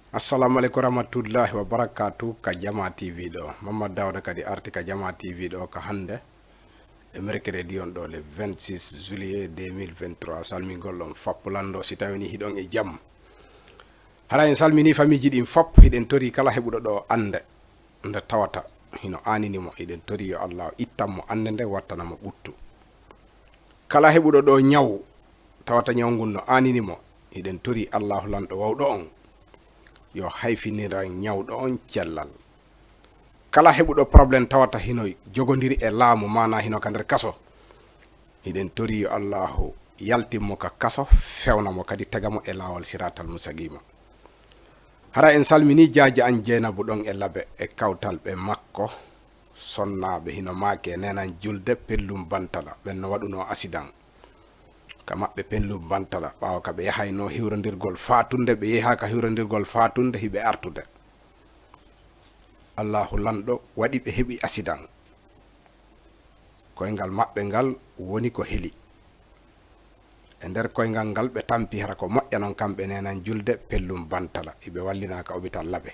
assalamu alaikum warahmatullahi wabarakatuh ka jama TV do Mamad Dawda kadi arti ka jama TV do ka hande e mercredi on do le 26 juillet 2023 salmingol on fappulando si tawini hidon e jam hara en salmini famiji din fop hiden tori kala hebudo do ande nde tawata hino aninimo hiden tori yo Allah ittammo ande nde wattana mo buttu kala hebudo do nyaw tawata nyawngunno aninimo hiden tori Allah lando wawdo on yo hayfinira nyawdo on cellal kala hebudo problem tawata hino jogodiri e laamu mana hino kander kaso hiden tori yo Allah yaltimmo ka kaso fewna mo kadi tagamo e lawol siratal musagima hara en salmini jaaji an jeenabu don e labe e kawtal be makko sonnabe hino maake nenan julde pellum bantala benno waduno accident kamabbe pellum bantala bawo ka be yahayno hiwrondirgol faatunde be yeha ka hiwrondirgol faatunde hibe artude Allahu lando wadi be hebi accident koyngal mabbe ngal woni ko heli e nder koyngal ngal be tampi hara ko moƴƴa non kambe nenan julde pellum bantala ibe wallina ka hôpital labe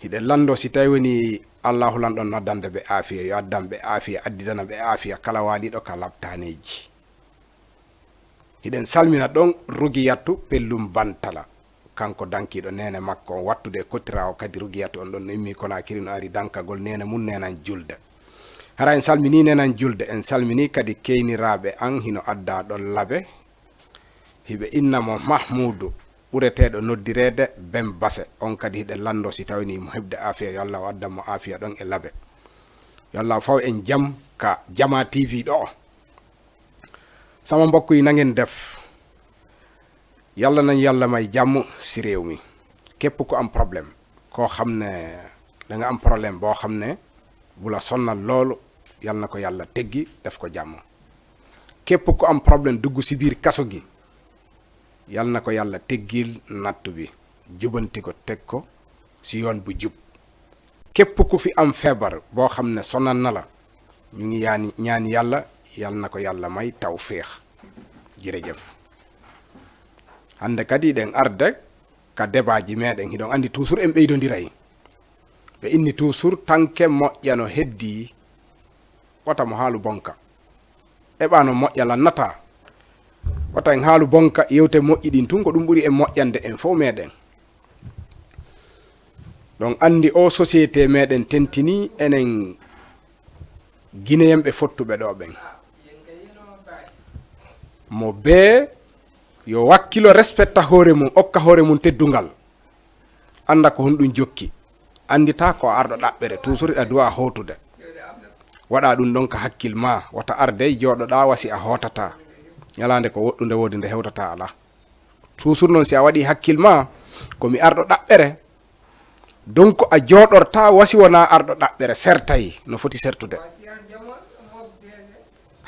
hide lando si tawi woni Allahu lando noddande be afiya yo addambe afiya addidana be afiya kala walido ka labtaneji hiden salmina don rugiyattu pellum bantala kanko dankido nene makko wattude kotirawo kadi rugiyattu on don no immi kona kirino ari dankagol nene mun nenan julde hara en salmini nenan julde en salmini kadi keynirabe an hino adda don labe hibe innamo mahmudu buretedo noddirede bem base on kadi hide lando si tawni mo hebde afiya yo Allah wadda mo afiya don e labe yo Allah faw en jam ka jama TV do sama mbokk yi na ngeen def yalla nañ yalla may jàmm si réew mi képp ku am problème koo xam ne da nga am problème boo xam ne bu la sonnal loolu yalla na ko yàlla teggi def ko jàmm képp ku am problème dugg si biir kaso gi yalla na ko yàlla teggil nattu bi jubanti ko teg ko si yoon bu jub képp ku fi am feebar boo xam ne sonal na la ñu ngi ñaan yàlla yalla na ko yàlla may tawfiix jërëjëf hande kadi den arde ka débat ji meɗen hiɗon andi toujours en ɓeydodiray ɓe inni toujours tanke moƴƴano heddi wata mo haalu bonka eɓano moƴƴa lannata wata en haalu bonka yewte moƴƴi ɗin tun ko ɗum ɓuri en moƴƴande en fof meɗen donc andi o société meɗen tentini enen guinéyemɓe fottuɓe ɗo ɓen mo be yo wakkilo respecta hoore mum okka hoore mum teddungal anda ko honɗum jokki andita ko arɗo ɗaɓɓere toujours a duwa hotude waɗa ɗum ɗon ka hakkil ma wata arde joɗoɗa wasi a hotata ñalande ko woɗɗude wodi nde hewtata ala toujours noon si a waɗi hakkil ma komi arɗo ɗaɓɓere donc a joɗorta wasi wona arɗo ɗaɓɓere sertayi no foti sertude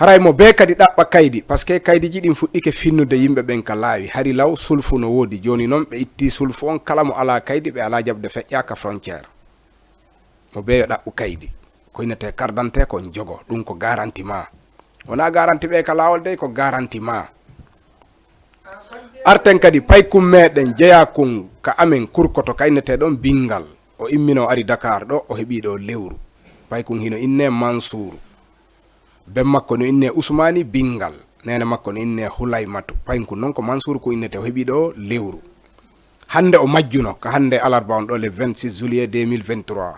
haray mo be kadi ɗaɓɓa kaydi par ce que kaydiji ɗin fuɗɗike finnude yimɓe ɓen ka laawi hari law sulfu no woodi joni noon ɓe itti sulfu on kala mo ala kaydi ɓe ala jabde feƴƴa ka frontiére mo be yo ɗaɓɓu kaydi ko innete cardante kon jogo ɗum ko garanti ma wona garanti ɓe ka lawol dey ko garanti ma arten kadi paykum meɗen jeeya kun ka amen kurkoto ka innete ɗon bingal o immino ari Dakar ɗo o heeɓi ɗo lewru paykun hino inne Mansour ben makko no inne Ousmani bingal nene makko no inne Hulaymatu paynku non ko Mansour ko innete o heeɓi ɗo lewru hande o majjuno ka hande alarba on ɗo le 26 juillet 2023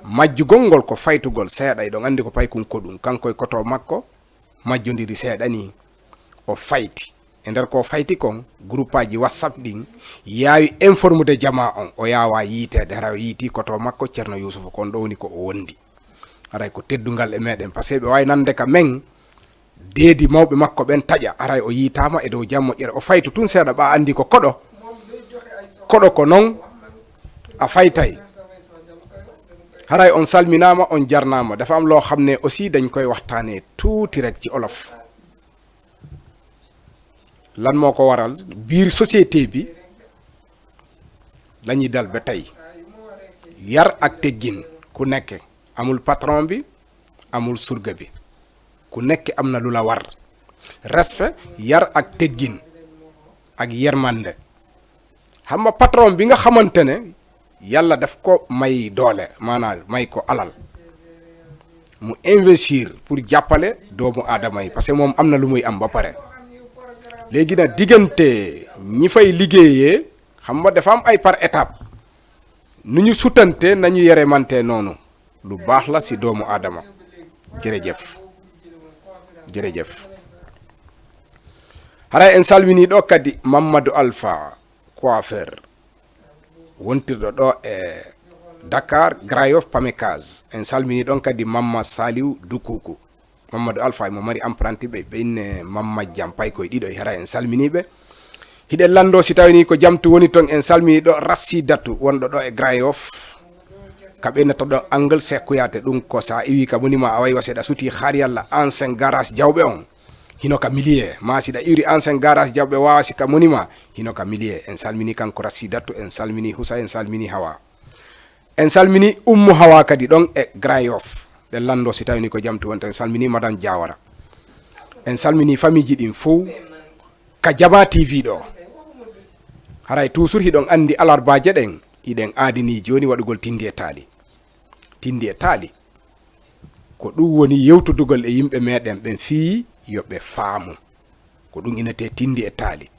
majjugol ngol ko faytugol seeɗa e ɗon andi ko paykun ko ɗum kanko e koto makko majjodiri seeɗa ni o fayti e nder ko fayti kon groupe aji WhatsApp ɗin yaawi informude jama on o yawa yiitede hara o yiiti koto makko Ceerno Yousouf kon ɗo woni ko o wondi aray ko teddungal e meɗen par ce que ɓe wawi nande ka men deedi mawɓe makko ɓen taƴa aray o yiitama e dow jammo ƴere o faytu tun seeɗa ɓa andi ko koɗo ko noon a faytay haray on salminama on jarnama dafa am loo xam ne aussi dañ koy waxtaane tuuti rek ci olof lan moo ko waral biir société bi lañuy dal ba tey yar ak teggin ku nekk amul patron bi amul surga bi ku nekk am na lu la war respect yar ak teggin ak yermande xam nga patron bi nga xamante ne yàlla daf ko may doole maanaam may ko alal mu investir pour jàppale doomu aadama yi parce que moom am na lu muy am ba pare léegi nag diggante ñi fay liggéeyee xam nga dafa am ay par étape nu ñu sutante nañu yeremante noonu lu baax la si doomu aadama jërëjëf jërëjëf haray en salmini ɗo kadi Mamadou Alpha coiffeur wontirɗo ɗo e Dakar Grand Yoff Pamecase en salmini ɗon kadi Mamma Saliou Dukuku Mamadou Alpha mo mari apprenti ɓe inne Mamma Jam pay koye ɗiɗo hara en salminiɓe hiɗen lando si tawini ko jamtu woni ton en salmini ɗo Rassidatu wonɗo ɗo e Grand Yoff kaɓe nata ɗo Angle Sekuyate ɗum ko sa iwi ka monima a wayi waseɗa suti har yalla ancien garage jawɓe on hino ka millier ma siɗa iwri ancien garage jawɓe wawa sika monima hino ka millier en salmini kanko Rassidatu en salmini Husa en salmini Hawa en salmini Ummu Hawa kadi ɗon e Grand Yoff ɗen lando si tawini ko jamtu wonta en salmini Madame Diawara en salmini famille ji ɗin fof ka Jama TV ɗo haray toujours hiɗon andi alarbaje ɗen hiɗen aadini joni waɗugol Tindi e Tali Tindi e Tali ko ɗum woni yewtudugol e yimɓe meɗen ɓen fii yoɓe faamu ko ɗum inete Tindi e Tali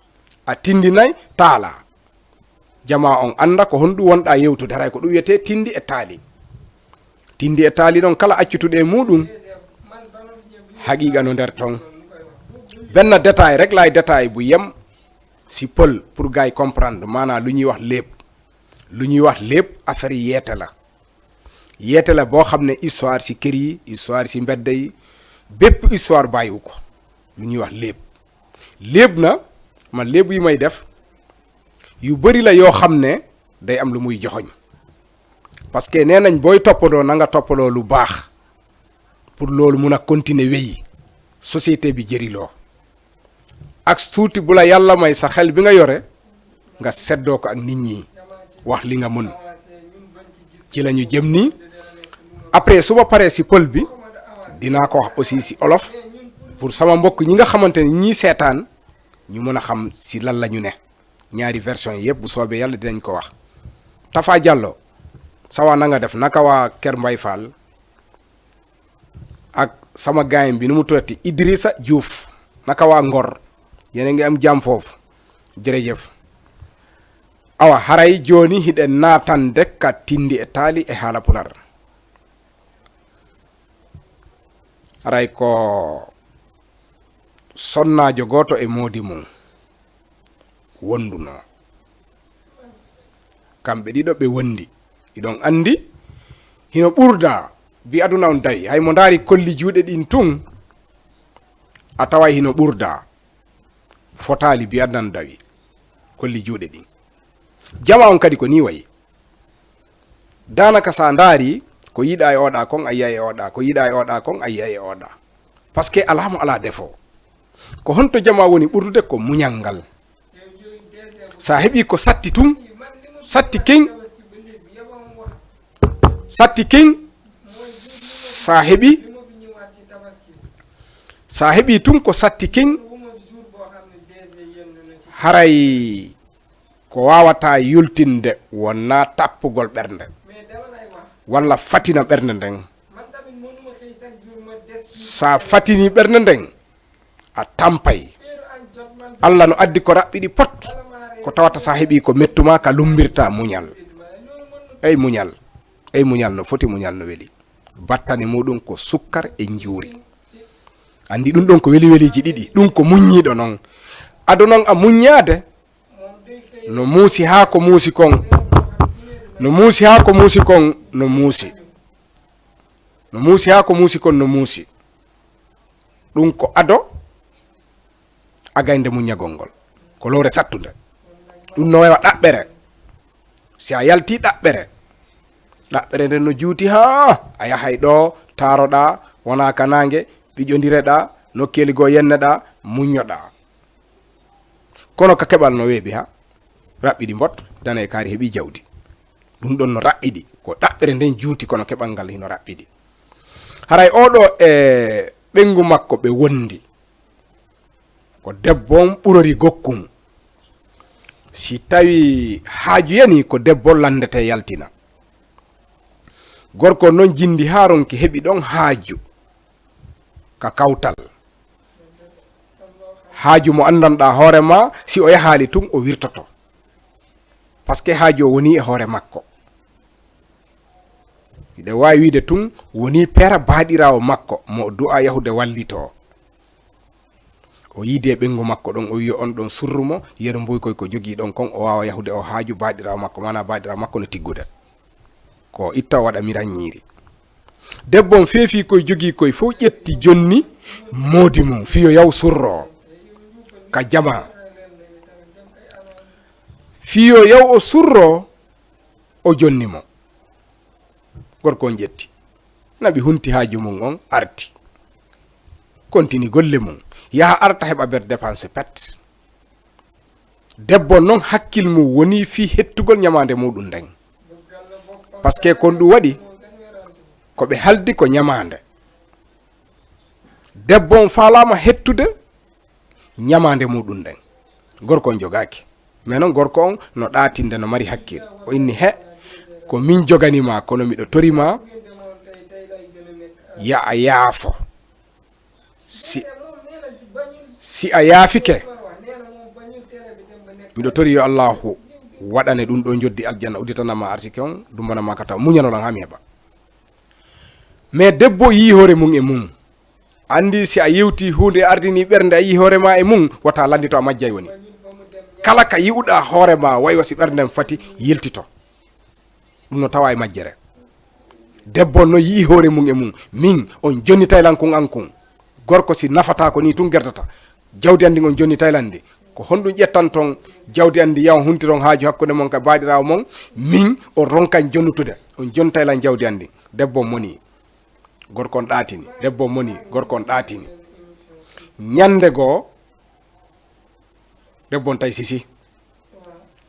a tindinayi taala jama on anda ko honɗum wonɗa yewtude haray ko ɗum wiyete Tindi e Tali Tindi e Tali ɗon kala accutuɗe muɗum haqiqa no nder ton benn détail rek lay détail bu yem si pël pour gars yi comprendre maanaam lu ñuy wax lépp affaire yeete la boo xam ne histoire si kër yi histoire si mbedd yi bépp histoire bàyyiwu ko lu ñuy wax léeb na man léeb yi may def yu bëri la yoo xam ne day am lu muy joxoñ parce que nee nañ booy toppandoo na nga toppandoo lu baax pour loolu mun a continuer wéy société bi jëriloo ak tuuti bu la yàlla may sa xel bi nga yore nga seddoo ko ak nit ñi wax li nga mën ci la ñu jëm nii après su ma paree si pël bi dinaa ko wax aussi si olof pour sama mbokk ñi nga xamante ne ñii seetaan ñu mën a xam si lan la ñu ne ñaari version yi yëpp bu soobee yàlla dinañ ko wax. Tafa Diallo sawa na nga def naka waa Kër Mbay Fall ak sama gaayam bi nu mu tuddati Idrissa Diouf naka waa Ngor yéen a ngi am jàmm foofu jërëjëf. awa haray joni hiɗen natande ka Tindi e Tali e haala pular haray ko sonnajo goto e moodi mum wonduno kamɓe ɗiɗo ɓe wondi iɗon andi hino ɓurda bi aduna on dawi hay mo daari kolli juuɗe ɗin tun a taway hino ɓurda fotali bi adnan dawi kolli juuɗe ɗin jama on kadi ko ni wayi danaka sa ndaari ko yiɗa e oɗa kon a yiya e oɗa ko yiɗa e oɗa kon a yiya e oɗa par ce que alamo ala défaut ko honto jama woni ɓurdude ko muñal ngal sa heeɓi ko satti tun satti king sa heeɓi tun ko satti king haray ko wawata yultinde wonna tappugol ɓernde walla fatina ɓernde nden sa fatini ɓernde nden a tampay Allah no addi ko raɓɓiɗi pot ko tawata sa heeɓi ko mettuma ka lumbirta muñal muñal no foti muñal no weli battane muɗum ko sukkar e juuri andi ɗum ɗon ko weliji ɗiɗi ɗum ko muññiɗo noon ado noon a muññade no muusi ha ko muusi kon no muusi ha ko muusi kon no muusi no muusi ha ko muusi kon no muusi ɗum ko ado agayde muñagol ngol ko lowre sattude ɗum no wawa ɗaɓɓere si a yalti ɗaɓɓere nden no juuti ha a yahay ɗo taroɗa wona ka nangue ɓiƴodireɗa nokkeli go yenneɗa muñoɗa kono ka keɓal no weeɓi ha raɓɓiɗi mbot dana e kaari heeɓi jawdi ɗum ɗon no raɓɓiɗi ko ɗaɓɓere nden juuti kono keɓal ngal hino raɓɓiɗi haray oɗo e ɓengu makko ɓe wondi ko debbo on ɓurori gokkum si tawi haaju yani ko debbo landete yaltina gorko non jindi haronki heɓi ɗon haaju ka kawtal haaju mo andanɗa hoorema si o yahaali tun o wirtoto par ce que haaju o woni e hoore makko iɗe wawi wiide tun woni pera baaɗirawo makko mo du'a yahude wallito o yiide ɓengu makko ɗon o wi on ɗon surrumo yeru mboy koy ko jogii ɗon kon o wawa yahude o haaju baaɗirawo makko mana baaɗirawo makko no tiggude ko itta waɗa miranñiiri debbo on feefi koye jogii koye fof ƴetti jonni moodi mum fiyo yaw surro ka jama fiyo yaw o surro o jonni mo gorko on ƴetti naɓi hunti haaju mum on arti continue golle mum yaha arta heɓa ber dépense pet debbo noon hakkil mum woni fi hettugol ñamande muɗum nden par ce que kon ɗum waɗi koɓe haldi ko ñamande debbo on falama hettude ñamande muɗum nden gorko on jogaki mais noon gorko on no ɗatinde no mari hakkil o inni he ko min joganima kono miɗo torima ya a yaafo si a yaafike miɗo tori yo allahu waɗane ɗum ɗo joddi aljanna udditanama arsike on dumbanama kata muñanolan ha mi heɓa mais debbo yi hoore mum e mum andi si a yewti hunde ardini ɓernde a yi hoorema e mum wata landito a majjay woni kala ka yi'uɗa hoorema way wasi ɓerndem fati yiltito ɗum no tawa e majjere debbo no yi hoore mum e mum min on jonni taylankun ankun gorko si nafata ko ni tun gerdata jawdi andi on jonni taylandi ko honɗum ƴettan ton jawdi andi yaw huntiron haaju hakkude mon ka baɗirawo mon min on ronkan jonnutude on jon taylan jawdi andi debbo moni gorko on ɗaatini debbo moni gorko on ɗaatini ñande goo debbo on tay sisi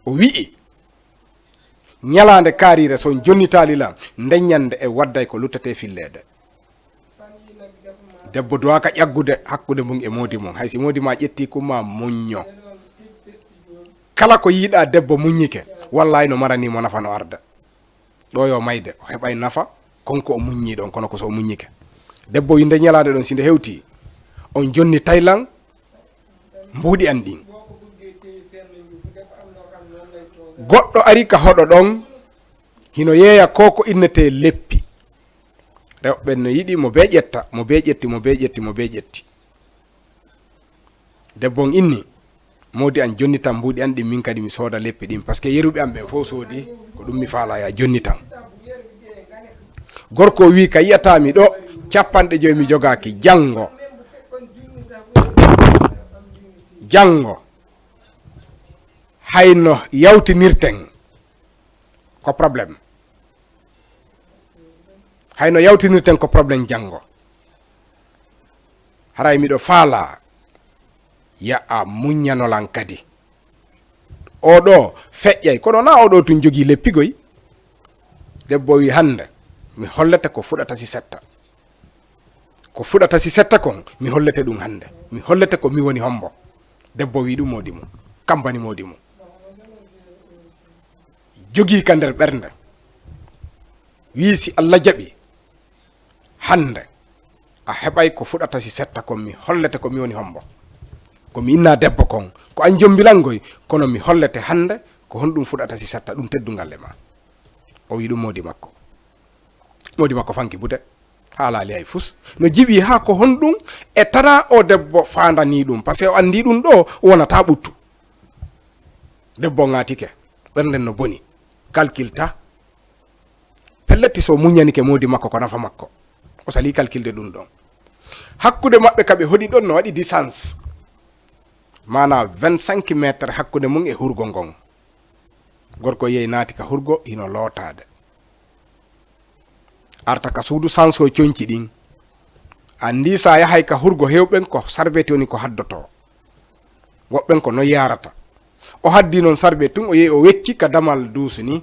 o wi'i ñalande kaarire son jonnitalilam ndeññande e wadday ko luttete fillede debbo duwaka ƴaggude hakkude mum e moodi mum haysi moodi ma ƴetti kumma muñño kala ko yiiɗa debbo muññike wallahi no maranimo nafa no arda ɗo yo mayde o heɓay nafa konko o muññi ɗon kono ko so o muññike debbo winde ñalade ɗon sinde hewti on jonni taylan mbuuɗi an ɗin goɗɗo ari ka hoɗo ɗon hino yeeya koko innete leppi rewɓe no yiɗi mo be ƴetta mo be ƴetti mo be ƴetti mo be ƴetti debbo on inni modi an jonni tan mbuuɗi an ɗin min kadi mi sooda leppi ɗin par ce que yeruɓe am ɓen fof soodi ko ɗum mi faalaya jonni tan gorko wi ka yiyatami ɗo 50 mi jogaki janngo hayno yawtinirten ko probléme hayno yawtinirten ko probléme janngo haray miɗo faala ya a muññanolan kadi oɗo feƴƴay kono na oɗo tun jogii leppigoy debbo wi hande mi hollete ko fuɗata si setta ko fuɗata si setta kon mi hollete ɗum hande mi hollete ko mi woni hombo debbo wi ɗum modi mum kambani modi mum jogii ka nder ɓernde wi si Allah jaɓi hande a heɓay ko fuɗata si setta kon mi hollete ko mi woni hombo ko mi inna debbo kon ko an jombilangoy kono mi hollete hande ko honɗum fuɗata si setta ɗum teddungal e ma o wi ɗum modi makko fanki bude haalali hay fus no jiɓi ha ko honɗum e tara o debbo fandani ɗum par ce que o andi ɗum ɗo wonata ɓuttu debbo ŋatike ɓernden no boni calculta pelletti so muñanike modi makko ko nafa makko o sali calculde ɗum ɗon hakkude maɓɓe kaɓe hoɗi ɗon no waɗi distance mana 25 métre hakkude mum e hurgo ngon gorko yeyi naati ka hurgo hino lootade arta ka suudu sans o coñci ɗin andi sa yahay ka hurgo hewɓen ko sarbeti woni ko haddoto woɓɓen ko no yarata o haddi noon sarbe tun o yehi o wecci ka damal duusu ni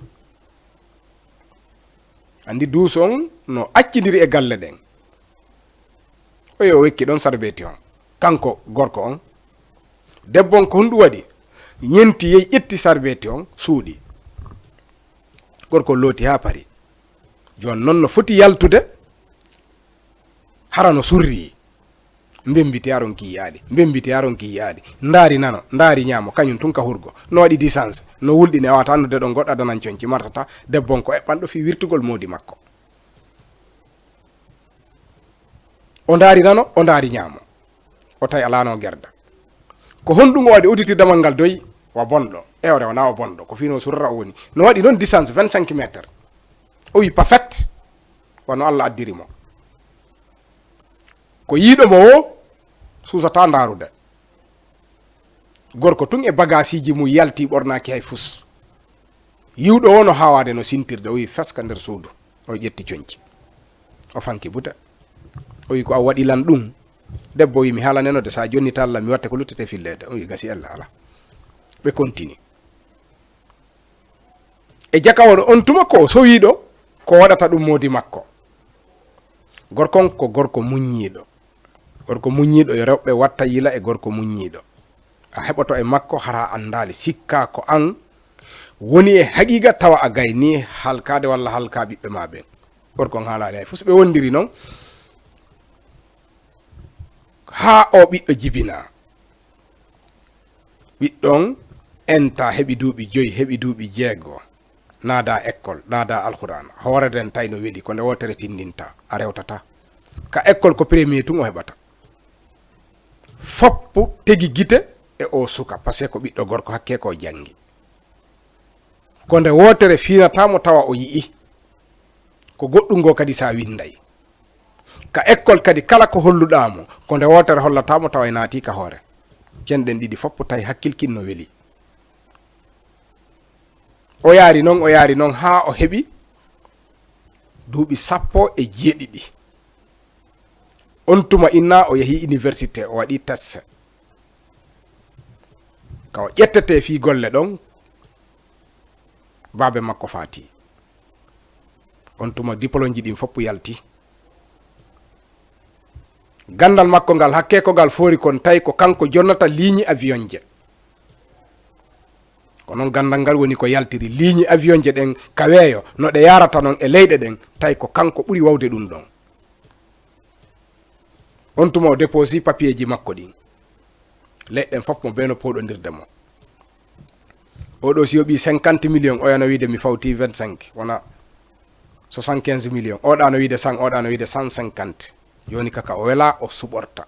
andi duusu on no accidiri e galle ɗen o yehi o wekki ɗon sarbeti on kanko gorko on debbo on ko hunɗum waɗi ñenti yeyi ƴetti sarbeti on suuɗi. Gorko looti ha pari. Jon non no foti yaltude hara no surri. Mbembiti yaron ki yaali, mbembiti yaron ki yaali. Ndaari nano, ndaari ñaamo kañum tun ka hurgo. No waɗi distance, no wulɗine awata andude ɗo goɗɗa danan conci marsata debbon ko eɓɓanɗo fi wirtugol modi makko. O ndaari nano, o ndaari ñaamo. O tawi alano gerda. Ko honɗum o waɗi uditidamal ngal doyi wa bonɗo. Ewre wona o bonɗo, ko fino surra o woni. No waɗi noon distance 25 métres. O wi parfait. Wano Allah addiri mo. Ko yiiɗo mo o susata ndarude. Gorko tun e bagasiji mum yalti ɓornaki hay fus. Yiwɗo o no hawade no sintirde. O wi feska nder suudu. O ƴetti coñci. O fanki buta. O wi ko a waɗilan ɗum. Debbo wi mi haalaneno de sa jonni talla mi watte ko luttete fillede. O wi gasi Allah ala. Ɓe continue. E jaka on tuma ko o sowiɗo ko waɗata ɗum modi makko. Gorkon ko gorko muññiɗo. Gorko muññiɗo yo rewɓe watta yila e gorko muññiɗo. A heɓoto e makko hara andali sikka ko an woni e haqiqa tawa a gayni halkade walla halka ɓiɓɓe ma ɓen. Gorkon haalali hay fus ɓe wondiri noon ha o ɓiɗɗo jibina. Ɓiɗɗon enta heɓi duuɓi 5 heɓi duuɓi 6 naada école naada alqur'an hoore den tay no weli ko nde wotere tindinta a rewtata ka école ko premier tun o heɓata foppu tegi gite e o suka par ce que ko ɓiɗɗo gorko hakke ko jangi ko nde wotere finatamo tawa o yi'i ko goɗɗum ngo kadi sa winday ka école kadi kala ko holluɗamo ko nde wotere hollatamo tawa e naati ka hoore cenɗen ɗiɗi foppu tawi hakkilkin no weli o yaari noon ha o heɓi duuɓi 17 on tuma inna o yahi université o waɗi test ka o ƴettete fi golle ɗon baabe makko faati on tuma diplôme ji ɗin foppu yalti gandal makko ngal hakke ko ngal foori kon tawi ko kanko jonnata ligne avion je ko noon gandal ngal woni ko yaltiri ligne avion je ɗen kaweeyo no ɗe yarata noon e leyɗe ɗen tawi ko kanko ɓuri wawde ɗum ɗon on tuma o déposi papier ji makko ɗin leɗɗen fof mo beno poɗodirde mo oɗo si yoɓi 50 millions oyano wiide mi fawti 25 wona 75 millions oɗano wiide 100 oɗano wiide 150 joni kaka o wela o suɓorta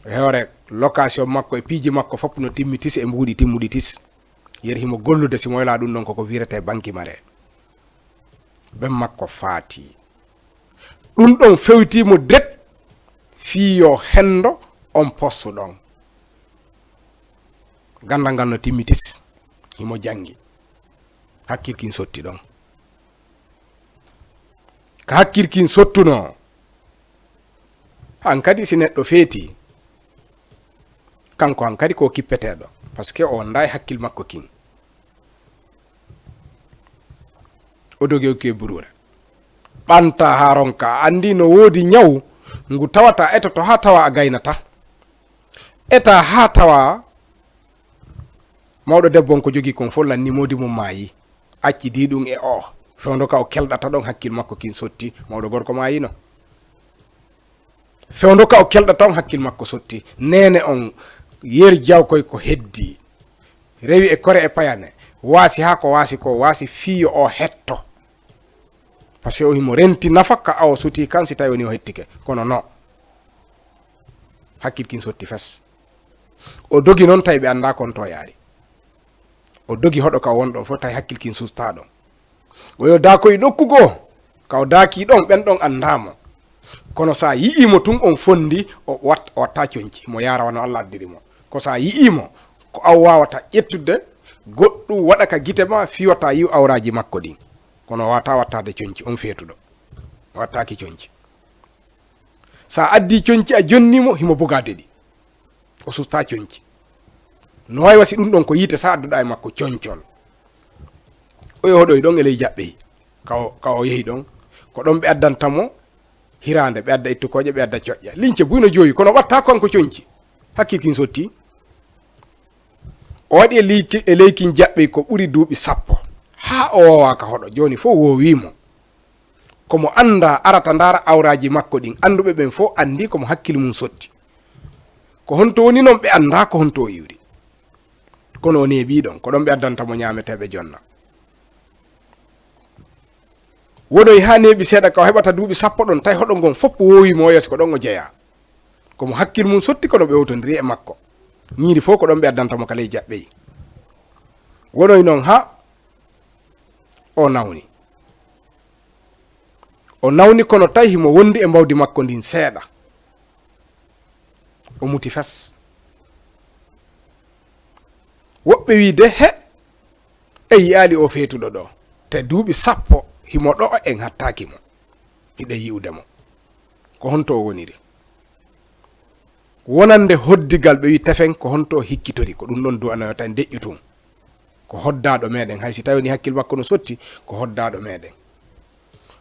hewre location makko e piiji makko fof no timmi tis e mbuuɗi timmuɗi tis yeri himo gollude simo wela ɗum ɗon koko wirete banque mare ɓen makko faati ɗum ɗon fewtimo det fiyo hendo on postu ɗon gandal ngal no timmi tis himo jangi hakkilkin sotti ɗon ka hakkilkin sottuno han kadi si neɗɗo feeti kanko han kadi ko kippeteɗo par ce que o nda hakkil makko kin o dogi okke burure ɓanta ha ronka andi no woodi ñaw ngu tawata etoto ha tawa a gaynata eta ha tawa mawɗo debbon ko jogi kon fof lanni modi mum maayi acci di ɗum e o fewndo ka o kelɗata ɗon hakkil makko kin sotti mawɗo gorko maayino fewndo ka o kelɗata on hakkil makko sotti nene on yeri jawkoy ko heddi rewi e kore e payane waasi ha ko waasi ko waasi fiyo o hetto par ce que o himo renti nafa ka awo suti kan si tawi woni o hettike kono no hakkil kin sotti fes o dogi noon tawi ɓe anda kon to yaari o dogi hoɗo ka wonɗon fof tawi hakkil kin susta ɗon o yo dakoye nokkugo ka o daaki ɗon ɓen ɗon andamo kono sa yi'imo tun on fondi o watta coñci mo yara wano Allah addiri mo ko sa yi'imo ko aw wawata ƴettude goɗɗum waɗa ka gite ma fiwata yiw awraji makko ɗin kono wata wattade coñci on feetuɗo wattaki coñci sa addi coñci a jonnimo himo bogade ɗi o susta coñci no wawi wasi ɗum ɗon ko yite sa adduɗa e makko coñcol o yohoɗoy ɗon e ley jaɓɓeyi ka o yehi ɗon ko ɗon ɓe addantamo hirande ɓe adda ittukoje ɓe adda coƴƴa lince buyno joyi kono watta kanko coñci hakkil kin sotti o waɗi e leykin jaɓɓey ko ɓuri duuɓi 10 ha o wowaka hoɗo. joni fof wowimo komo anda arata ndara awraji makko ɗin. anduɓe ɓen fof andi komo hakkille mum sotti. ko honto woni noon ɓe anda ko honto o iwri, kono o neeɓi ɗon ko ɗon ɓe addantamo ñameteɓe jonna. wonoy ha neeɓi seeɗa ka o heɓata duuɓi 10 ɗon tawi hoɗo ngon fof wowimo o yeeso ko ɗon o jeeya, komo hakkille mum sotti kono ɓe wowtodiri e makko. ñiiri fof ko ɗon ɓe addantamo ka ley jaɓɓeyi. wonoy noon ha o nawni kono tawi himo wondi e mbawdi makko ndin seeɗa, o muti fes. woɓɓe wi de he e yiyaali o feetuɗo ɗo, te duuɓi 10 himo ɗo en hattaki mo, hiɗe yi'udemo. ko honto o woniri. wonande hoddigal ɓe wi tefen ko honto o hikkitori, ko ɗum ɗon du'anayo tan deƴƴutun, ko hoddaɗo meɗen. hay si tawi ni hakkille makko no sotti ko hoddaɗo meɗen.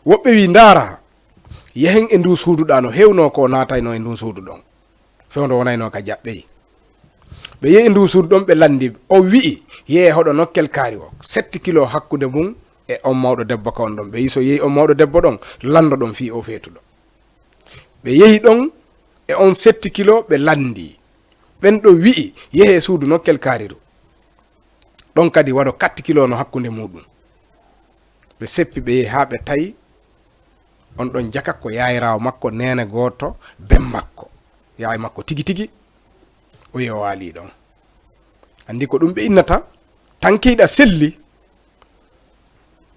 woɓɓe wi ndaara yehen e ndu suuduɗa no hewno ko natayno e ndun suudu ɗon, fewndo wonayno ka jaɓɓeyi. ɓe yehi e ndu suudu ɗon ɓe landi, o wi'i yehe hoɗo nokkel kaari o 7 kilo hakkude mum e on mawɗo debbo ka on ɗon. ɓe yi so yehi on mawɗo debbo ɗon lando ɗon fi o feetuɗo. ɓe yehi ɗon e on 7 kilo ɓe landi. ɓen ɗo wi'i yehe suudu nokkel kaariru ɗon kadi waɗo 4 kilo no hakkunde muɗum. ɓe seppi ɓe yehi ha ɓe tawi on ɗon jaka ko yayirawo makko nene goto ben makko, yaay makko tigi tigi o yi o waali ɗon. andi ko ɗum ɓe innata tankiɗa selli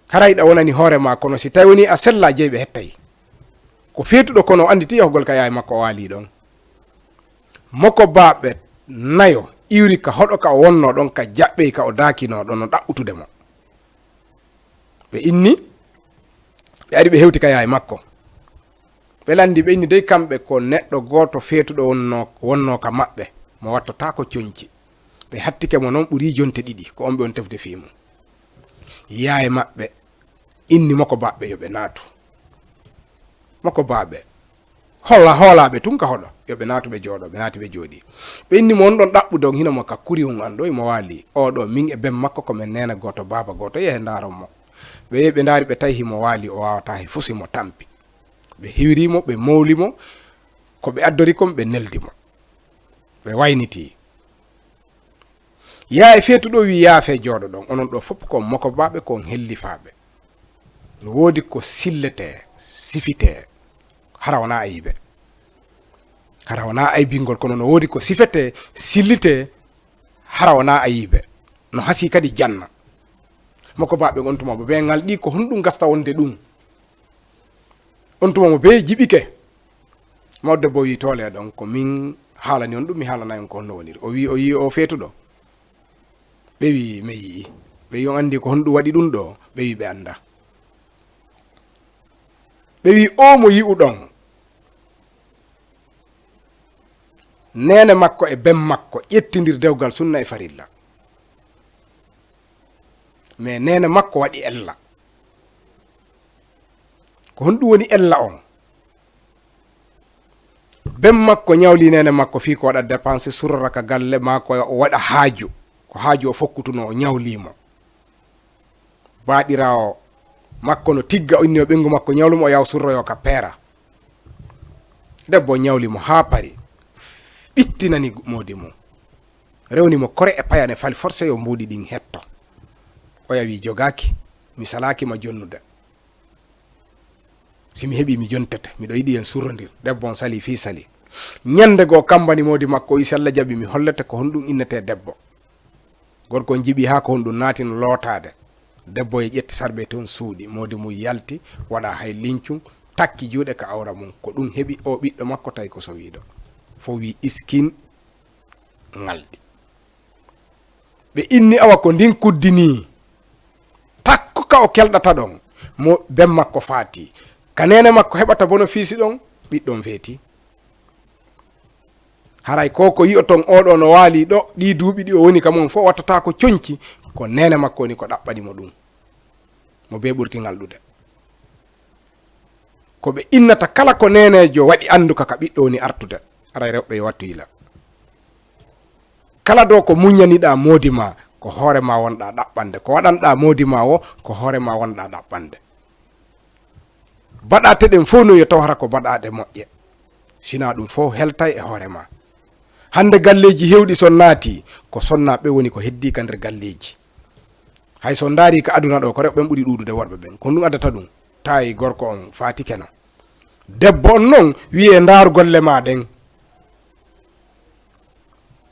harayɗa wonani hoore ma, kono si tawi woni a sella jeyi ɓe hettayi. ko feetuɗo kono o anditi yahugol ka yaay makko o waali ɗon. moko baɓe 4 iwri ka hoɗo ka o wonno ɗon ka jaɓɓey ka o daakino ɗon no ɗaɓɓutude mo. ɓe inni ɓe ari ɓe hewti ka yaay makko. ɓe landi ɓe inni dey kamɓe ko neɗɗo goto feetuɗo wonno ka maɓɓe mo wattata ko coñci. ɓe hattike mo noon ɓuri jonte 2 ko on ɓe on tefde fimu. yaay maɓɓe inni moko baɓɓe yo ɓe naatu. moko baɓe hoolaɓe tun ka hoɗo yo ɓe naatu ɓe jooɗo. ɓe naati ɓe jooɗi. ɓe inni mo on ɗon ɗaɓɓude on hino mo ka kuri on an ɗo imo waali oɗo min e ben makko komin nena goto baba goto yehe ndaron mo. ɓe yehi ɓe ndaari ɓe tawi himo waali o wawata he fusi mo tampi. ɓe hiwrimo ɓe mawlimo ko ɓe addori kom ɓe neldimo ɓe wayniti. yaa e feetuɗo wi yaafe jooɗo ɗon. onon ɗo fof ko moko baɓe kon hellifaɓe. no woodi ko sillete sifite hara wona ayiɓe, hara wona aybingol, kono no woodi ko sifete sillite hara wona ayiɓe, no hasi kadi janna. moko baɓe on tuma ɓe ngal ɗi ko honɗum gasta wonde ɗum. on tuma mo be jiɓike. mawde bo wi tole ɗon ko min haalani on ɗum mi haalanayi on ko honno woniri. o wi o yi o feetuɗo. ɓe wi mi yii. ɓe wi on andi ko honɗum waɗi ɗum ɗo. ɓe wi ɓe anda. ɓe wi o mo yi'u ɗon nene makko e ben makko ƴettidir dewgal sunna e farilla, mais nene makko waɗi ella. ko honɗum woni ella on? ben makko ñawli nene makko fi ko waɗa dépense surra ka galle makko o waɗa haaju, ko haaju o fokkutuno o ñawlimo. baɗirawo makko no tigga o inni o ɓengu makko ñawlumo o yaw surroyo ka peera. debbo ñawlimo ha pari ɓittinani modi mum, rewnimo kore e payane fali forcé yo mbuuɗi ɗin hetto. o yawi jogaki mi salakima jonnude, simi heeɓi mi jontete, miɗo yiɗi en surrodir. debbo on sali fi sali. ñande goo kambani modi makko o isi Allah jaɓi mi hollete ko honɗum innete debbo. gorko jiɓi ha ko honɗum naatino lootade. debbo e ƴetti sarɓe toon suuɗi. modi mum yalti waɗa hay lincum takki juuɗe ka awra mum. ko ɗum heeɓi o ɓiɗɗo makko tawi ko sowiɗo fo wi iskin ngalɗi. ɓe inni awa ko ndin kuddini takko ka o kelɗata ɗon mo ben makko faati. kanene makko heɓata bonofice ɗon ɓiɗɗon feeti. haray ko yi'o ton oɗo no waali ɗo ɗi duuɓi ɗi o woni ka mum fof wattata ko coñci, ko nene makko woni ko ɗaɓɓanimo ɗum mo be ɓurti ngalɗude. ko ɓe innata kala ko nenejo waɗi anduka ka ɓiɗɗo woni artude. haray rewɓe yo wattu yila. kala do ko muñaniɗa moodi ma ko hoore ma wonɗa ɗaɓɓande, ko waɗanɗa moodi ma o ko hoore ma wonɗa ɗaɓɓande. baɗate ɗen fof no yo tawata ko baɗaɗe moƴƴe, sina ɗum fof heltay e hoore ma. hande galleji hewɗi son naati ko sonnaɓe woni ko heddi ka nder galleji. hay so daari ka aduna ɗo ko rewɓe ɓen ɓuuri ɗuɗude worɓe ɓen, ko ɗum addata ɗum tawi gorko on fatike no. debbo on noon wiye ndar golle ma ɗen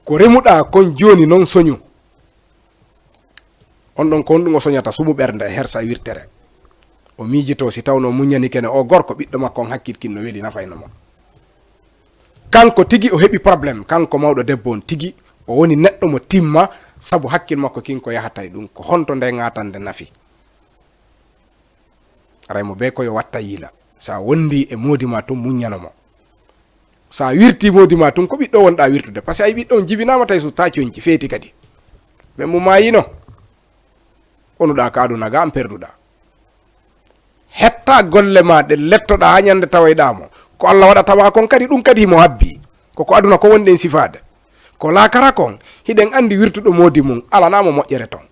ko remuɗa kon joni noon soñu, on ɗon ko on ɗum o soñata sumu ɓernde e hersa wirtere, o miijito si tawno muñani kene o gorko ɓiɗɗo makko on hakkilkin no weeli nafayno mo. kanko tigi o heɓi probléme, kanko mawɗo debbo on tigi o woni neɗɗo mo timma, sabu hakkil makko kin ko yahatay ɗum ko honto nde gatande nafi. araymo be koyo watta yiila, sa wondi e moodi ma tum muñanomo, sa wirti moodi ma tum ko ɓiɗɗo wonɗa wirtude, par ce que ay ɓiɗɗo on jibinama tay so tacoñci feeti kadi ɓe mo mayino, onuɗa ka aduna ga an perduɗa. hetta golle ma ɗe lettoɗa ha ñande tawayɗamo, ko Allah waɗatama kon kadi ɗum kadi himo habbi, koko aduna ko wonɗen sifade, ko laakara kon hiɗen andi wirtuɗo moodi mum alanamo moƴƴere ton.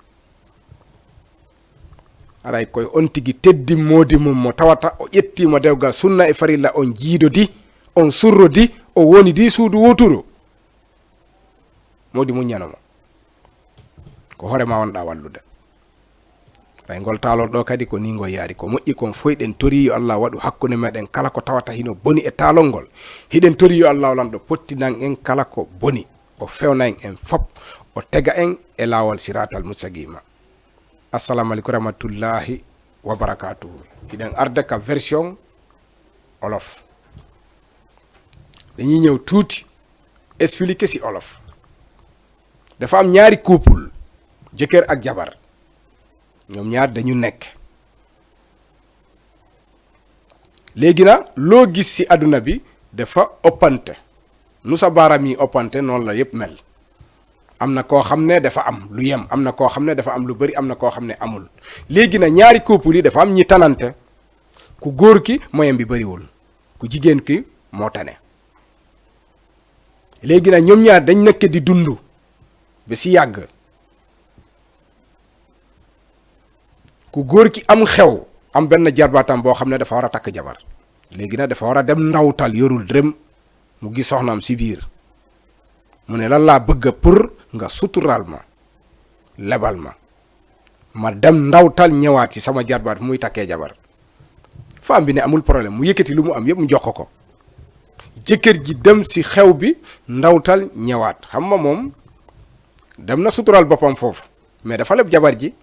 aray koye on tigi teddi moodi mum mo tawata o ƴettimo dewgal sunna e farilla, on jiidodi, on surrodi, o woni di suudu woturo, moodi muñanomo, ko hoorema wonɗa wallude. ray ngol taalol ɗo kadi ko ni ngol yaari, ko moƴƴi kon fof ɗen tori yo Allah waɗu hakkunde meɗen kala ko tawata hino boni e taalol ngol, hiɗen tori yo Allah walanɗo pottinan en kala ko boni, o fewna en fop, o tega en e laawol siratal mustaqima. assalamu aleykum rahmatullahi wa barakatuhu. hiɗen arde ka version olof, dañuy ñëw tuuti expliquer si olof. dafa am ñaari couple, jëkkër ak jabar, ñoom ñaar dañu nekk. léegi na loo gis ci àdduna bi dafa ëppante, nu sa baaram yi ëppante noonu la yépp mel. am na koo xam ne dafa am lu yem, am na koo xam ne dafa am lu bari, am na koo xam ne amul. léegi na ñaari couple yi dafa am ñi tanante, ku góor ki moyem bi bariwul, ku jigéen ki moo tane. léegi na ñoom ñaar dañ nekk di dund ba ci yàgg, ku góor ki am xew, am benn jarbaatam boo xam ne dafa war a takk jabar. léegi nag dafa war a dem ndawtal, yorul dërëm, mu gis soxnaam ci biir, mu ne lan laa bëgg pour nga suturaal ma, lebal ma dem ndawtal ñëwaat ci sama jarbaat muy takkee jabar. femme bi ne amul problème, mu yëkkati lu mu am yëpp mu jox ko. jëkkër ji dem ci xew bi ndawtal ñëwaat, xam nga moom dem na suturaal boppam foofu, mais dafa leb jabar ji.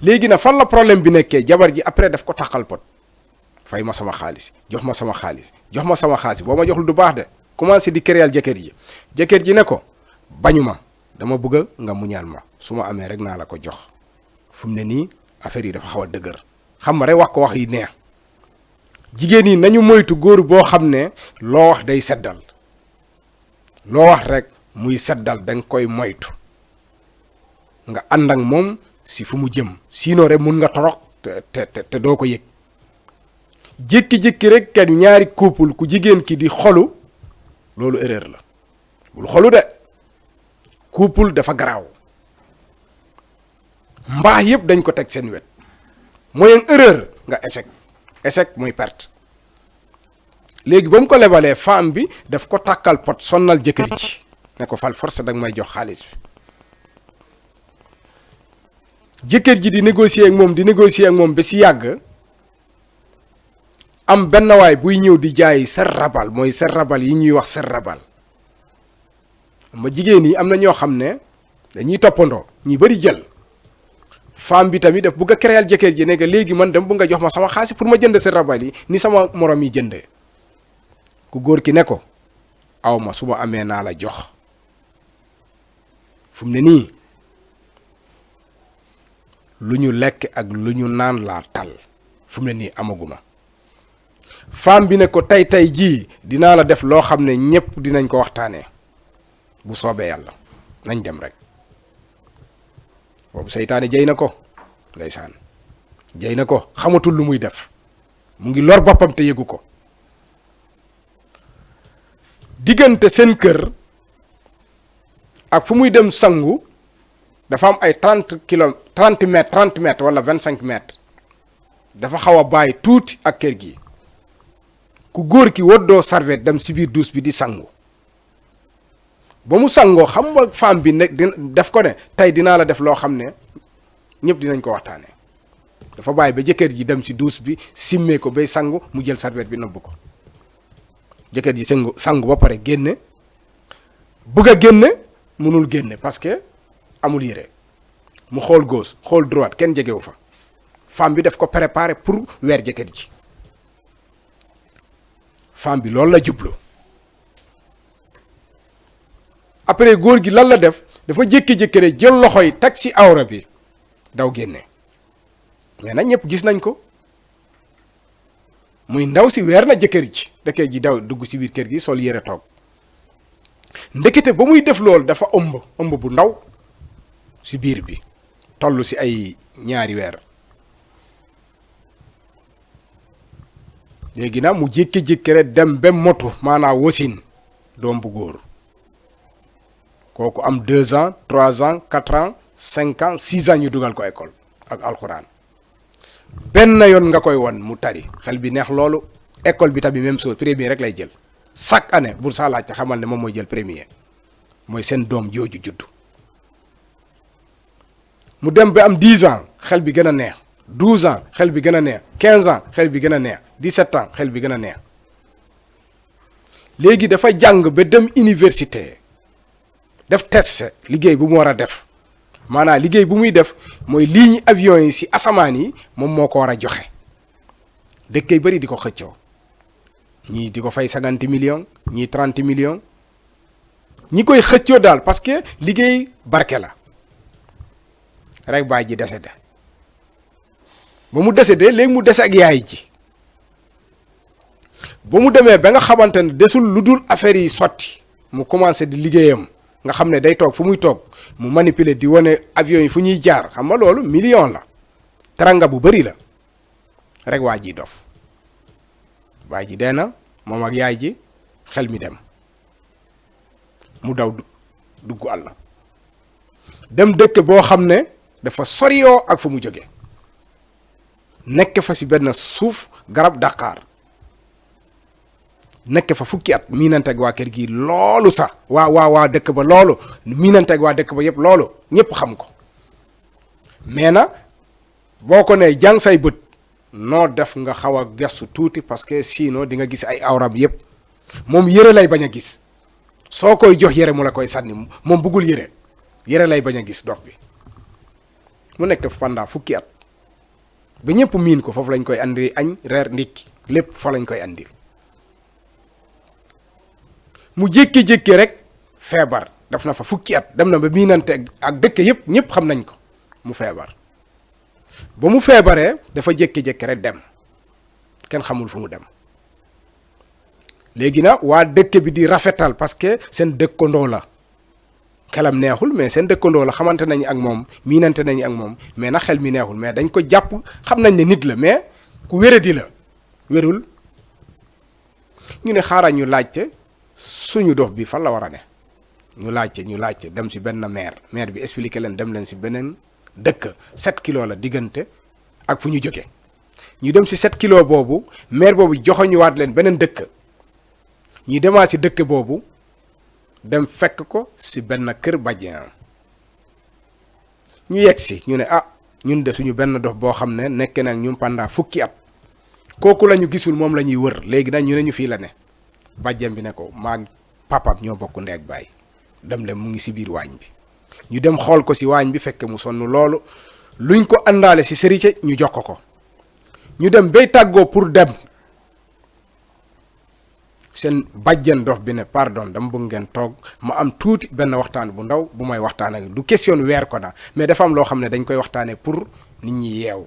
léegi na fan la problème bi nekkee, jabar ji après daf ko taxal pot, fay ma sama xaalis, jox ma sama xaalis, jox ma sama xaalis, boo ma joxul du baax de. commencé di créer jëkkër ji. jëkkër ji ne ko bañu ma, dama bëgg nga muñaan ma, su ma amee rek naa la ko jox. fu mu ne nii affaire yi dafa xaw a dëgër, xam nga rek wax ko wax yi neex. jigéen yi nañu moytu góor boo xam ne loo wax day seddal, loo wax rek muy seddal, danga koy moytu, nga ànd ak moom si fu mu jëm, sinon rek mun nga torox te doo ko yëg. jékki-jékki rek kat ñaari couple, ku jigéen ki di xolu, loolu erreur la, bul xolu de. couple dafa garaaw, mbaax yëpp dañ ko teg seen wet, mooy erreur nga échec mooy perte. léegi ba mu ko lebalee, femme bi daf ko tàkkal pot, sonnal jëkkër ji ne ko fal force danga may jox xaalis bi. jëkkër ji di négocier ak moom ba ci yàgg, am benn waay buy ñëw di jaay ser rabal, mooy ser rabal yi ñuy wax ser rabal. ma jigéen yi am na ñoo xam ne dañuy toppandoo, ñi bari jël. femme bi tamit daf bëgg a créer jëkkër ji ne que léegi man dem bu nga jox ma sama xaalis pour ma jënd ser rabal yi ni sama morom yi jëndee. ku góor ki ne ko aw ma, su ma amee naa la jox. fu mu ne nii lu ñu lekk ak lu ñu naan laa tal, fu mu ne nii amaguma. femme bi ne ko tey jii dinaa la def loo xam ne ñépp dinañ ko waxtaanee, bu soobee yàlla nañ dem rek. boobu seytaane jey na ko, ndeysaan jey na ko, xamatul lu muy def, mu ngi lor boppam te yëgu ko. diggante seen kër ak fu muy dem sangu dafa am ay 30 mètres wala 25 mètres dafa xaw a bàyyi tuuti ak kër gi ku góor ki woddoo serviette dem si biir douche bi di sangu ba mu sangoo xam nga femme bi ne def ko ne tey dinaa la def loo xam ne ñëpp dinañ ko waxtaanee dafa bàyyi ba jëkkër ji dem si douche bi simmee ko bay sangu mu jël serviette bi nëbb ko jëkkër ji sangu ba pare génne bëgg a génne mënul génne parce que amul yére mu xool gauche xool droite kenn jegewu fa femme bi daf ko préparer pour weer jëkkër ji femme bi loolu la jublu après góor gi lan la def dafa jékki-jékki rek jël loxo yi teg ci awra bi daw génne mais nag ñëpp gis nañ ko muy ndaw si weer na jëkkër ji daw dugg ci biir kër gi sol yére toog ndekete ba muy def loolu dafa ëmb bu ndaw ci biir bi toll ci ay ñaari weer léegi nag mu jékki-jékki rek dem ba motu maanaam wasin doom bu góor kooku am 2 ans 3 ans 4 ans 5 ans 6 ans ñu dugal ko école ak alxuraan benn yoon nga koy won mu tari xel bi neex loolu école bi tamit même chose premier rek lay jël chaque année bu saa laajte xamal ne moom mooy jël premier mooy seen doom jooju juddu mu dem ba am 10 ans xel bi gën a neex 12 ans xel bi gën a neex 15 ans xel bi gën a neex 17 ans xel bi gën a neex léegi dafa jàng ba dem université def test liggéey bu mu war a def maanaam liggéey bu muy def mooy ligne avion yi ci asamaan yi moom moo ko war a joxe dëkk yu bari di ko xëccoo ñii di ko fay 50 millions ñii 30 millions ñi koy xëccoo daal parce que liggéey barke la rek baay ji décédé ba mu décédé léegi mu dese ak yaay ji ba mu demee ba nga xamante ne desul lu dul affaire yi sotti mu commencé di liggéeyam nga xam ne day toog fu muy toog mu manipuler di wane avion yi fu ñuy jaar xam nga loolu million la teranga bu bari la rek waa ji dof waa ji dee na moom ak yaay ji xel mi dem mu daw dugg àll dem dëkk boo xam ne dafa soriyoo ak fu mu jóge nekk fa si benn suuf garab Dakar nekk fa fukki at miinanteeg waa kër gi loolu sax waa dëkk ba loolu miinanteeg waa dëkk ba yëpp loolu ñëpp xam ko mais na boo ko nee jàng say bët noo def nga xaw a gestu tuuti parce que sinon di nga gis ay awram yëpp moom yëre lay bañ a gis soo koy jox yëre mu la koy sànni moom bëggul yëre lay bañ a gis dox bi mu nekk pendant fukki at ba ñëpp miin ko foofu lañ koy andi añ reer ndikki lépp fa lañ koy andi mu jékki-jékki rek feebar def na fa fukki at dem na ba miinante ak dëkk yëpp ñëpp xam nañ ko mu feebar ba mu feebaree dafa jékki-jékki rek dem kenn xamul fu mu dem léegi nag waa dëkk bi di rafetal parce que seen dëkkandoo la xelam neexul mais seen dëkkandoo la xamante nañu ak moom miinante nañu ak moom mais nag xel mi neexul mais dañ ko jàpp xam nañ ne nit la mais ku wéradi la wérul ñu ne xaaral ñu laajte suñu dof bi fan la war a ne ñu laajte dem si benn maire bi expliqué leen dem leen si beneen dëkk 7 kilos la diggante ak fu ñu jóge ñu dem si 7 kilos boobu maire boobu joxoñu waat leen beneen dëkk ñu demaat si dëkk boobu dem fekk ko si benn kër bàjjen ñu yegg si ñu ne ñun de suñu benn dof boo xam ne nekk nag ñun pendant fukki at kooku la ñu gisul moom la ñuy wër léegi nag ñu ne ñu fii la ne bàjjen bi ne ko maag papam ñoo bokk ndeeg baay dem leen mu ngi si biir waañ bi ñu dem xool ko si waañ bi fekk mu sonn loolu luñ ko àndaale si sërite ñu jox ko ñu dem bay tàggoo pour dem seen bàjjen dof bi ne pardon dama bëgg ngeen toog ma am tuuti benn waxtaan bu ndaw bu may waxtaan ak du question weer ko na mais dafa am loo xam ne dañ koy waxtaanee pour nit ñi yeew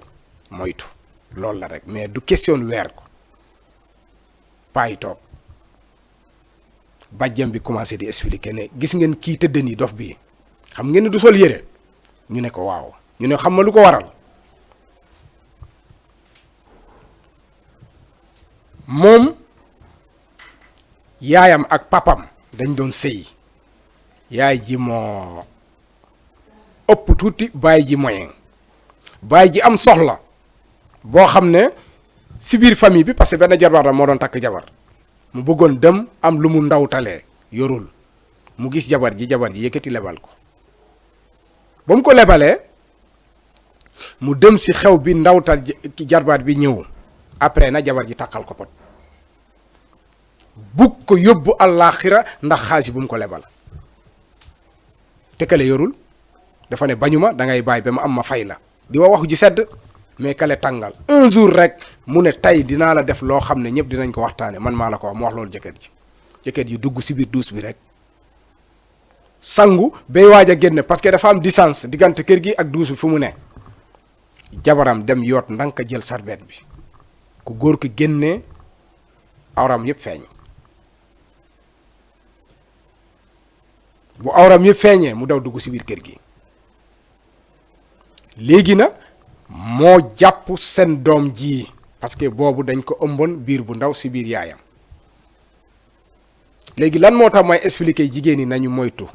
moytu loolu la rek mais du question weer ko payi toog bàjjen bi commencé di expliquer ne gis ngeen kii tëdd nii dof bi xam ngeen ne du sol yére ñu ne ko waaw ñu ne xam ma lu ko waral moom yaayam ak papam dañ doon sëy yaay ji moo ëpp tuuti baay ji moyen baay ji am soxla boo xam ne si biir famille bi parce que benn jarbaatam moo doon takk jabar mu bëggoon dem am lu mu ndawtalee yorul mu gis jabar ji yëkkati lebal ko ba mu ko lebalee mu dem si xew bi ndawtal jarbaat bi ñëw après na jabar ji takkal ko pot bugg ko yóbbu àllaaxira ndax xaalis bu mu ko lebal te kale yorul dafa ne bañuma da ngay bàyyi ba ma am ma fay la di wax ji sedd mais kale tàngal un jour rek mu ne tey dinaa la def loo xam ne ñëpp dinañ ko waxtaane man maa la ko wax mu wax loolu jëkkër ji dugg si biir duus bi rek sangu bay waaj a génne parce que dafa am distance diggante kër gi ak duus bi fu mu ne jabaram dem yoot ndanka jël sarbet bi ku góor ki génnee awram yëpp feeñ bu awram yëpp feeñee mu daw dugg si biir kër gi léegi na moo jàpp seen doom ji parce que boobu dañ ko ëmboon biir bu ndaw si biir yaayam léegi lan moo tax may expliquer jigéen ñi nañu moytu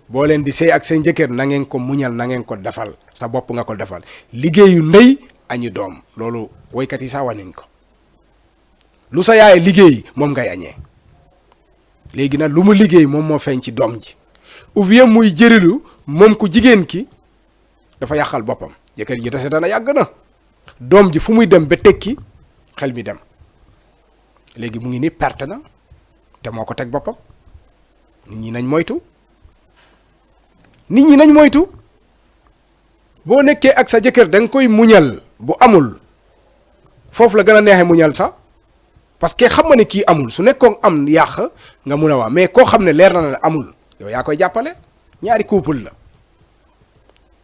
boo leen di sëy ak seen jëkkër na ngeen ko muñal na ngeen ko defal sa bopp nga ko defal liggéeyu ndey añu doom loolu woykat yi sax wax nañ ko lu sa yaay liggéey moom ngay añee léegi nag lu mu liggéey moom moo feeñ ci doom ji ou bien muy jërilu moom ku jigéen ki dafa yàqal boppam jëkkër ji dese dana yàgg na doom ji fu muy dem ba tekki xel mi dem léegi mu ngi ni perte na te moo ko teg boppam nit ñi nañ moytu boo nekkee ak sa jëkkër da nga koy muñal bu amul foofu la gën a neexee muñal sax parce que xam nga ne kii amul su nekkoon am yàq nga mun a wax mais koo xam ne leer na ne amul yow yaa koy jàppale ñaari couple la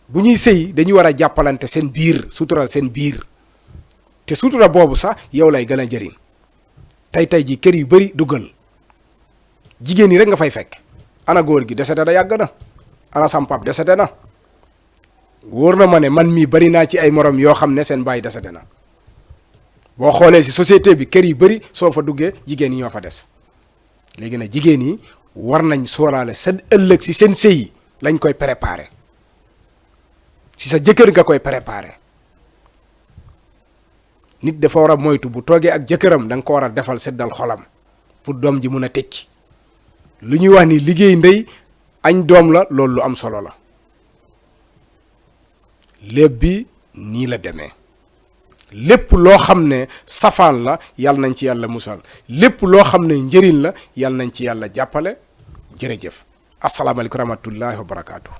bu ñuy sëy dañuy war a jàppalante seen biir sutural seen biir te sutura boobu sax yow lay gën a jëriñ tey ji kër yu bari duggal jigéen yi rek nga fay fekk ana góor gi desete da yàgg na ana sampap desete na wóor na ma ne man mii bari naa ci ay morom yoo xam ne seen bàyyi desete na boo xoolee si société bi kër yu bari soo fa duggee jigéen yi ñoo fa des léegi nag jigéen yi war nañ sóoraale seen ëllëg si seen sëy lañ koy préparer si sa jëkkër nga koy préparer nit dafa war a moytu bu toogee ak jëkkëram da nga ko war a defal seddal xolam pour doom ji mun a tekki lu ñuy wax ni liggéey ndey añ doom la loolu lu am solo la lépp bi nii la demee lépp loo xam ne safaan la yàlla nañ ci yàlla musal lépp loo xam ne njëriñ la yàlla nañ ci yàlla jàppale jërëjëf asalaamaaleykum wa rahmatullahi wa barakaatu.